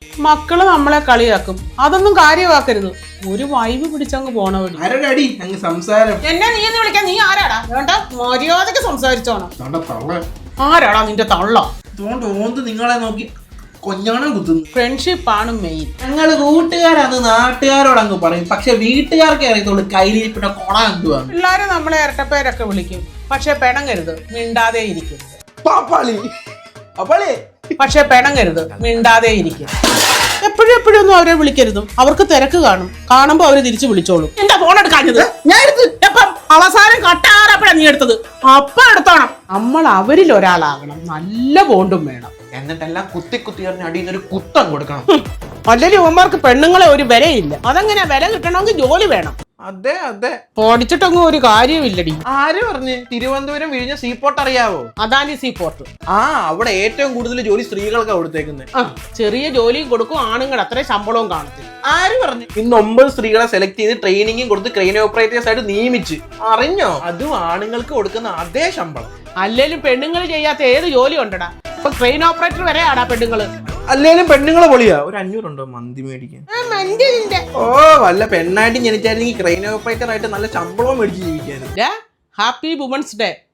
മക്കള് നമ്മളെ കളിയാക്കും, അതൊന്നും കാര്യമാക്കരുത്. ഒരു വൈബ് പിടിച്ചങ്ങ് പോണവടി. ആരടി അങ്ങ് സംസാരം? എന്നെ നീ എന്ന് വിളിക്കാൻ നീ ആരാടാ? വേണ്ട, മര്യാദക്ക് സംസാരിച്ചോണം. ആരാടാ നിന്റെ തള്ള? ഓന്ത് നിങ്ങളെ നോക്കി കൊഞ്ഞാണം കുത്തുന്നു. ഫ്രണ്ട്ഷിപ്പ് ആണ് മെയിൻ. ഞങ്ങള് കൂട്ടുകാരാന്ന് നാട്ടുകാരോട് അങ്ങ് പറയും, പക്ഷെ വീട്ടുകാർക്ക് അറിയത്തുള്ളൂ കയ്യിലിരിപ്പിന്റെ കൊണ എന്തുവാ. പിള്ളേര് നമ്മളെ ഇരട്ടപ്പേരൊക്കെ വിളിക്കും, പക്ഷെ പിണങ്ങരുത്, മിണ്ടാതെ ഇരിക്കും. പക്ഷെ പിണങ്ങരുത്, മിണ്ടാതെ ഇരിക്കും. എപ്പോഴും ഒന്നും അവരെ വിളിക്കരുതും. അവർക്ക് തിരക്ക് കാണും, കാണുമ്പോ അവര് തിരിച്ചു വിളിച്ചോളും. എന്താ ഫോൺ എടുക്കാഞ്ഞത്? ഞാൻ എടുത്ത് എപ്പം അവസാനം കട്ടാറപ്പഴാ നീ എടുത്തത്. അപ്പൊ എടുത്തോണം. നമ്മൾ അവരിൽ ഒരാളാകണം, നല്ല ബോണ്ടും വേണം. എന്നിട്ടെല്ലാം കുത്തി കുത്തി പറഞ്ഞ അടിയിൽ കുത്തം കൊടുക്കണം. അല്ലെങ്കിൽ ഇവന്മാർക്ക് പെണ്ണുങ്ങളെ ഒരു വിലയില്ല. അതെങ്ങനെ വില കിട്ടണമെങ്കിൽ ജോലി വേണം. അതെ അതെ, ഓടിച്ചിട്ടൊന്നും ഒരു കാര്യമില്ലടി. ആര് പറഞ്ഞ്? തിരുവനന്തപുരം വിഴിഞ്ഞ സീപോർട്ട് അറിയാവോ? അദാനി സീപോർട്ട്. അവിടെ ഏറ്റവും കൂടുതൽ ജോലി സ്ത്രീകൾക്കാണ് കൊടുത്തേക്കുന്നത്. ചെറിയ ജോലിയും കൊടുക്കും, ആണുങ്ങൾ അത്രയും ശമ്പളവും കാണത്തില്ല. ആര് പറഞ്ഞു? ഇന്ന് 9 സ്ത്രീകളെ സെലക്ട് ചെയ്ത് ട്രെയിനിങ്ങും കൊടുത്ത് ക്രെയിൻ ഓപ്പറേറ്റേഴ്സ് ആയിട്ട് നിയമിച്ച്. അറിഞ്ഞോ? അതും ആണുങ്ങൾക്ക് കൊടുക്കുന്ന അതേ ശമ്പളം. അല്ലേലും പെണ്ണുങ്ങൾ ചെയ്യാത്ത ഏത് ജോലി ഉണ്ടടാ? ഇപ്പൊ ട്രെയിൻ ഓപ്പറേറ്റർ വരെ ആടാ പെണ്ണുങ്ങള്. അല്ലേലും പെണ്ണുങ്ങളെ പൊളിയാ. ഒരു 500 ഉണ്ടോ മന്തി മേടിക്കാൻ? ഓ, വല്ല പെണ്ണായിട്ട് ജനിച്ചായിരുന്നെങ്കിൽ ക്രെയിൻ ഓപ്പറേറ്റർ ആയിട്ട് നല്ല ശമ്പളവും മേടിച്ച് ജീവിക്കാനും. Happy women's day.